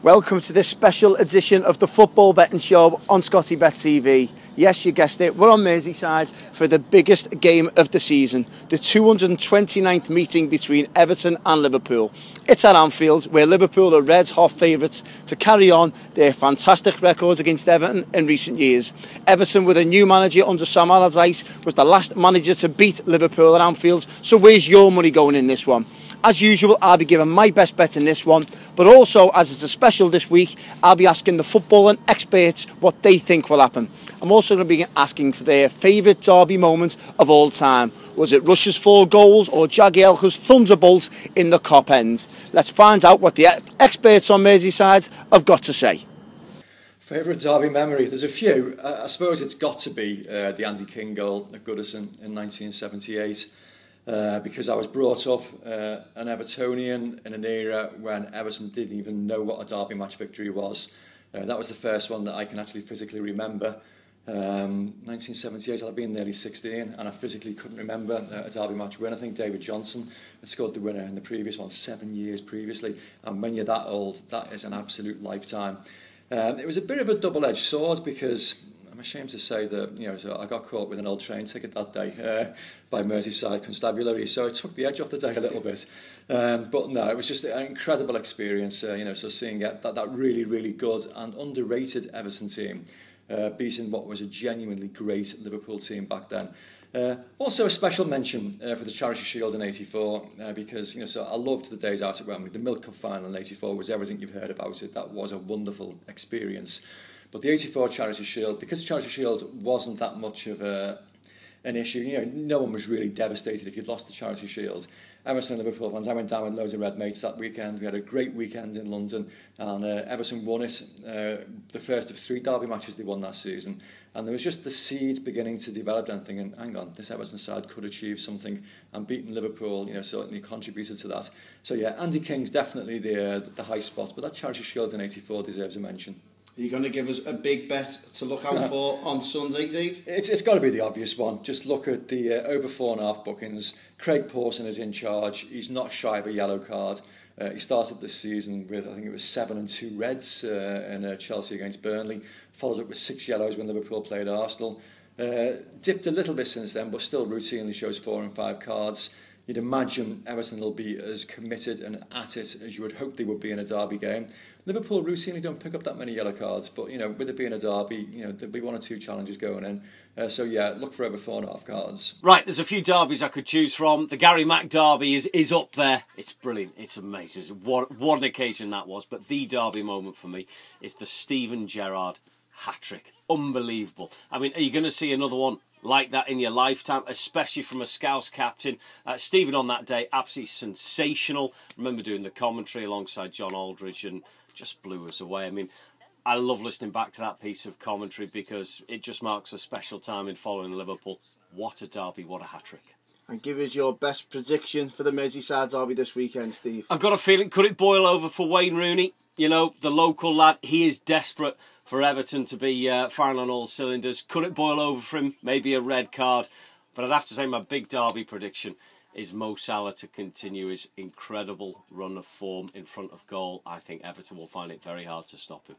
Welcome to this special edition of the Football Betting Show on Scotty Bet TV. Yes, you guessed it, we're on Merseyside for the biggest game of the season, the 229th meeting between Everton and Liverpool. It's at Anfield, where Liverpool are red hot favourites to carry on their fantastic records against Everton in recent years. Everton, with a new manager under Sam Allardyce, was the last manager to beat Liverpool at Anfield. So where's your money going in this one? As usual, I'll be giving my best bet in this one, but also, as it's a special this week, I'll be asking the footballing experts what they think will happen. I'm also going to be asking for their favourite derby moment of all time. Was it Rush's 4 goals or Jagielka's thunderbolt in the Kop end? Let's find out what the experts on Merseyside have got to say. Favourite derby memory? There's a few. I suppose it's got to be the Andy King goal at Goodison in 1978. Because I was brought up an Evertonian in an era when Everton didn't even know what a derby match victory was. That was the first one that I can actually physically remember. 1978, I'd been nearly 16 and I physically couldn't remember a derby match win. I think David Johnson had scored the winner in the previous one 7 years previously, and when you're that old, that is an absolute lifetime. It was a bit of a double-edged sword because I'm ashamed to say that, so I got caught with an old train ticket that day by Merseyside Constabulary, so it took the edge off the day a little bit. But no, it was just an incredible experience, so seeing that really, really good and underrated Everton team beating what was a genuinely great Liverpool team back then. Also a special mention for the Charity Shield in '84 because so I loved the days out at Wembley. The Milk Cup final in '84 was everything you've heard about it. That was a wonderful experience. But the '84 Charity Shield, because the Charity Shield wasn't that much of an issue, no one was really devastated if you'd lost the Charity Shield. Everton and Liverpool fans, I went down with loads of red mates that weekend. We had a great weekend in London, and Everton won it, the first of 3 derby matches they won that season. And there was just the seeds beginning to develop and thinking, hang on, this Everton side could achieve something, and beating Liverpool, certainly contributed to that. So yeah, Andy King's definitely the high spot, but that Charity Shield in '84 deserves a mention. Are you going to give us a big bet to look out for on Sunday, Dave? It's got to be the obvious one. Just look at the over 4.5 bookings. Craig Pawson is in charge. He's not shy of a yellow card. He started this season with, I think it was 7 and 2 reds in Chelsea against Burnley. Followed up with 6 yellows when Liverpool played Arsenal. Dipped a little bit since then, but still routinely shows 4 and 5 cards. You'd imagine Everton will be as committed and at it as you would hope they would be in a derby game. Liverpool routinely don't pick up that many yellow cards, but with it being a derby, there'll be 1 or 2 challenges going in. So yeah, look for over 4.5 cards. Right, there's a few derbies I could choose from. The Gary Mack derby is up there. It's brilliant. It's amazing. What an occasion that was. But the derby moment for me is the Steven Gerrard hat-trick. Unbelievable. I mean, are you going to see another one like that in your lifetime, especially from a Scouse captain? Stephen on that day, absolutely sensational. Remember doing the commentary alongside John Aldridge and just blew us away. I mean, I love listening back to that piece of commentary because it just marks a special time in following Liverpool. What a derby, what a hat-trick. And give us your best prediction for the Merseyside derby this weekend, Steve. I've got a feeling, could it boil over for Wayne Rooney? The local lad, he is desperate for Everton to be firing on all cylinders. Could it boil over for him? Maybe a red card. But I'd have to say my big derby prediction is Mo Salah to continue his incredible run of form in front of goal. I think Everton will find it very hard to stop him.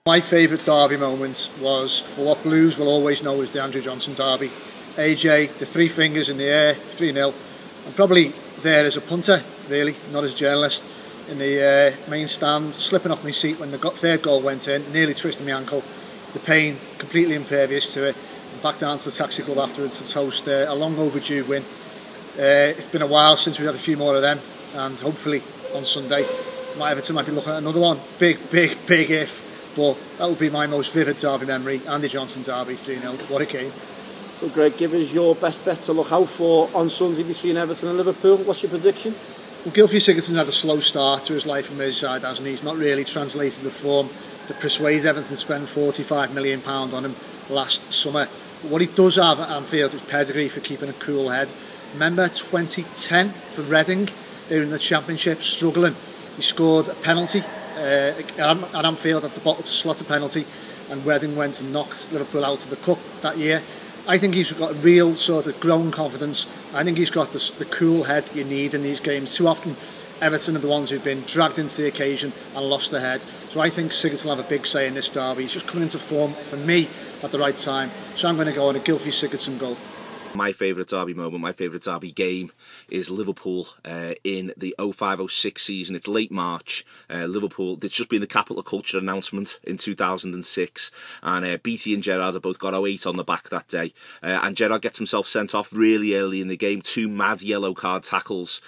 My favourite derby moment was for what Blues will always know as the Andrew Johnson derby. AJ, the 3 fingers in the air, 3-0. I'm probably there as a punter, really, not as a journalist, in the main stand, slipping off my seat when the 3rd goal went in, nearly twisting my ankle. The pain, completely impervious to it. And back down to the taxi club afterwards to toast a long overdue win. It's been a while since we've had a few more of them, and hopefully on Sunday, Everton might be looking at another one. Big if, but that would be my most vivid derby memory. Andy Johnson derby, 3-0. What a game. So Greg, give us your best bet to look out for on Sunday between Everton and Liverpool. What's your prediction? Well, Gylfi Sigurdsson's had a slow start to his life in Merseyside, hasn't he? He's not really translated the form that persuades Everton to spend £45 million on him last summer. What he does have at Anfield is pedigree for keeping a cool head. Remember 2010 for Reading? They were in the Championship, struggling. He scored a penalty at Anfield at the bottle to slot a penalty, and Reading went and knocked Liverpool out of the cup that year. I think he's got a real sort of growing confidence. I think he's got the cool head you need in these games. Too often Everton are the ones who've been dragged into the occasion and lost their head. So I think Sigurdsson will have a big say in this derby. He's just coming into form for me at the right time. So I'm going to go on a Gylfi Sigurdsson goal. My favourite derby moment, my favourite derby game is Liverpool in the 05-06 season. It's late March. Liverpool, it's just been the capital of culture announcement in 2006, and Beattie and Gerrard have both got 08 on the back that day, and Gerrard gets himself sent off really early in the game. 2 mad yellow card tackles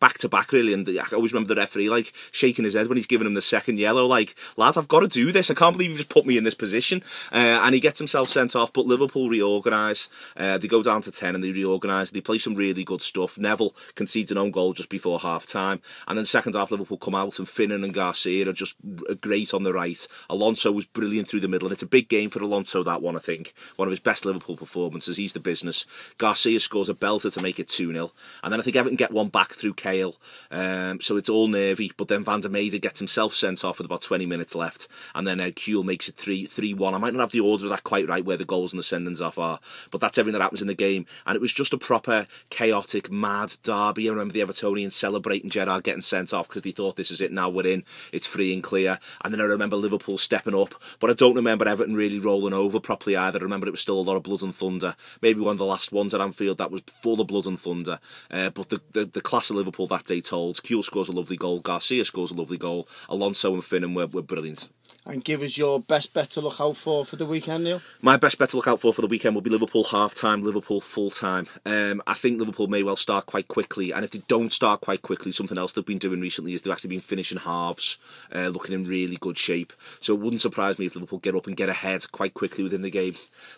back to back, really, and I always remember the referee like shaking his head when he's giving him the second yellow, like, lads, I've got to do this, I can't believe you've just put me in this position, and he gets himself sent off. But Liverpool reorganise, they go down to 10 and they reorganise, they play some really good stuff. Neville concedes an own goal just before half time, and then second half Liverpool come out and Finnan and Garcia are just great on the right. Alonso was brilliant through the middle, and it's a big game for Alonso, that one, I think. One of his best Liverpool performances. He's the business. Garcia scores a belter to make it 2-0, and then I think Everton get one back through Cahill, so it's all nervy, but then Van der Meijden gets himself sent off with about 20 minutes left, and then Kuhl makes it 3-1. I might not have the order of that quite right, where the goals and the sendings off are, but that's everything that happens in the game. And it was just a proper chaotic, mad derby. I remember the Evertonians celebrating Gerrard getting sent off because they thought, this is it, now we're in, it's free and clear. And then I remember Liverpool stepping up, but I don't remember Everton really rolling over properly either. I remember it was still a lot of blood and thunder. Maybe one of the last ones at Anfield that was full of blood and thunder. But the class of Liverpool that day told. Kuhl scores a lovely goal, Garcia scores a lovely goal, Alonso and Finnan were brilliant. And give us your best bet to look out for the weekend, Neil. My best bet to look out for the weekend will be Liverpool half-time, Liverpool full-time. I think Liverpool may well start quite quickly, and if they don't start quite quickly, something else they've been doing recently is they've actually been finishing halves, looking in really good shape. So it wouldn't surprise me if Liverpool get up and get ahead quite quickly within the game.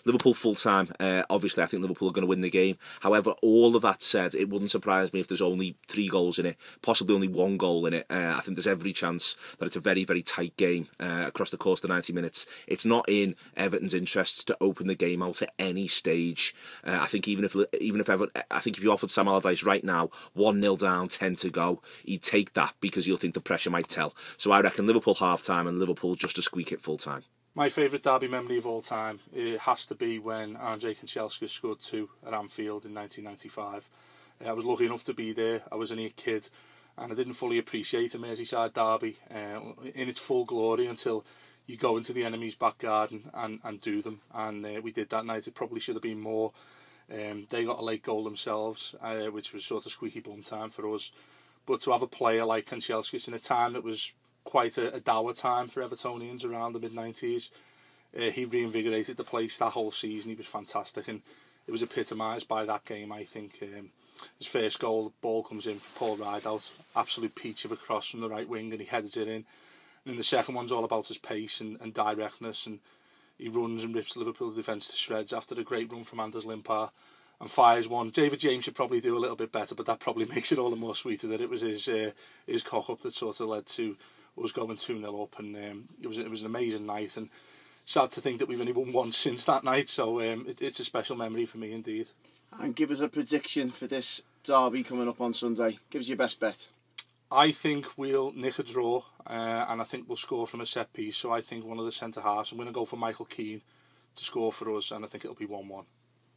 Liverpool full-time, obviously I think Liverpool are going to win the game. However, all of that said, it wouldn't surprise me if there's only 3 goals in it, possibly only 1 goal in it. I think there's every chance that it's a very, very tight game across the course of the 90 minutes. It's not in Everton's interests to open the game out at any stage. I think even if Everton, I think if you offered Sam Allardyce right now 1-0 down, 10 to go, he'd take that because he'll think the pressure might tell. So I reckon Liverpool half time and Liverpool just to squeak it full time. My favourite derby memory of all time, it has to be when Andrzej Kanchelski scored 2 at Anfield in 1995. I was lucky enough to be there. I was only a kid, and I didn't fully appreciate a Merseyside derby in its full glory until you go into the enemy's back garden and do them, and we did that night. It probably should have been more. They got a late goal themselves, which was sort of squeaky bum time for us, but to have a player like Kanchelskis in a time that was quite a dour time for Evertonians around the mid-90s, he reinvigorated the place that whole season. He was fantastic, and it was epitomised by that game, I think. His first goal, the ball comes in from Paul Rideout, absolute peach of a cross from the right wing, and he heads it in. And the second one's all about his pace and directness, and he runs and rips Liverpool defence to shreds after a great run from Anders Limpar and fires one. David James should probably do a little bit better, but that probably makes it all the more sweeter that it was his cock-up that sort of led to us going 2-0 up, and it was an amazing night, and sad to think that we've only won once since that night, so it's a special memory for me indeed. And give us a prediction for this derby coming up on Sunday. Give us your best bet. I think we'll nick a draw, and I think we'll score from a set piece. So I think one of the centre halves, I'm going to go for Michael Keane to score for us, and I think it'll be 1-1.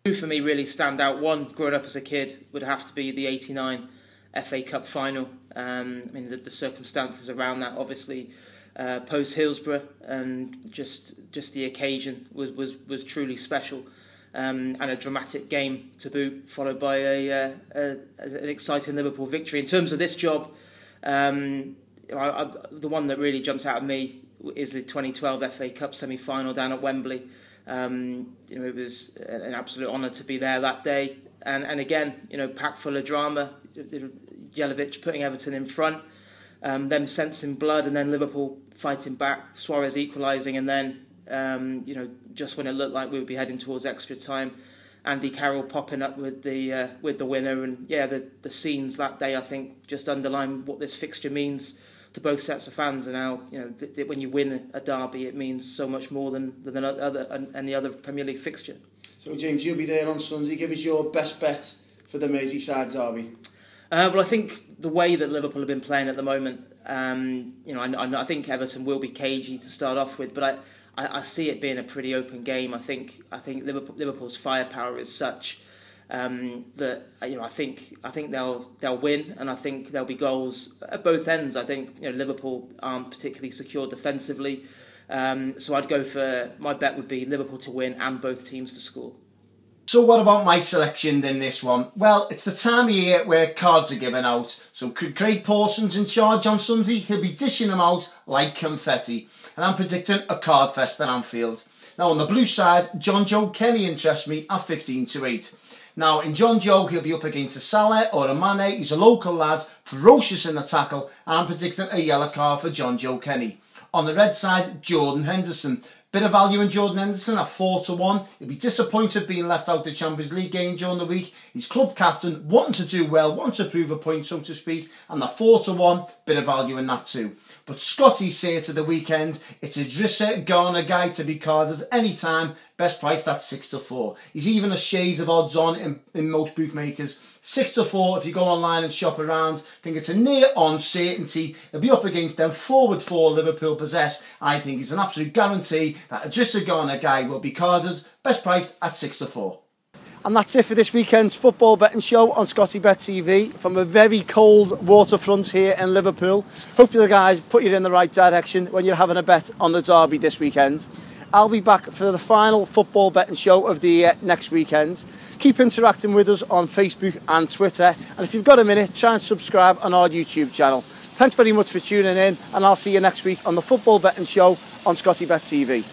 Two for me really stand out. One, growing up as a kid, would have to be the '89 FA Cup final. I mean, the circumstances around that, obviously, post Hillsborough, and just the occasion was truly special. And a dramatic game to boot, followed by an exciting Liverpool victory. In terms of this job, the one that really jumps out at me is the 2012 FA Cup semi-final down at Wembley. It was an absolute honour to be there that day, and again, packed full of drama. Jelavic putting Everton in front, them sensing blood, and then Liverpool fighting back, Suarez equalising, and then just when it looked like we would be heading towards extra time, Andy Carroll popping up with the winner. And the scenes that day, I think, just underline what this fixture means to both sets of fans, and how when you win a derby, it means so much more than any other Premier League fixture. So James, you'll be there on Sunday. Give us your best bet for the Merseyside derby. Well, I think the way that Liverpool have been playing at the moment, I think Everton will be cagey to start off with, but I see it being a pretty open game. I think Liverpool's firepower is such that I think they'll win, and I think there'll be goals at both ends. I think Liverpool aren't particularly secure defensively, so I'd go for, my bet would be Liverpool to win and both teams to score. So what about my selection in this one? Well, it's the time of year where cards are given out. So Craig Pawson's in charge on Sunday. He'll be dishing them out like confetti. And I'm predicting a card fest at Anfield. Now on the blue side, John Joe Kenny interests me at 15-8. Now in John Joe, he'll be up against a Salah or a Mane. He's a local lad, ferocious in the tackle. And I'm predicting a yellow card for John Joe Kenny. On the red side, Jordan Henderson. Bit of value in Jordan Henderson at 4-1. He'll be disappointed being left out the Champions League game during the week. He's club captain, wanting to do well, wanting to prove a point, so to speak. And the 4-1, bit of value in that too. But Scotty's say to the weekend, it's Idrissa Gana guy to be carded any time. Best price at 6-4. He's even a shade of odds on in most bookmakers. 6-4 if you go online and shop around. I think it's a near on certainty. He'll be up against them forward 4 Liverpool possess. I think it's an absolute guarantee that Idrissa Gana guy will be carded. Best price at 6-4. And that's it for this weekend's football betting show on Scotty Bet TV from a very cold waterfront here in Liverpool. Hope you guys put you in the right direction when you're having a bet on the derby this weekend. I'll be back for the final football betting show of the year next weekend. Keep interacting with us on Facebook and Twitter. And if you've got a minute, try and subscribe on our YouTube channel. Thanks very much for tuning in, and I'll see you next week on the football betting show on Scotty Bet TV.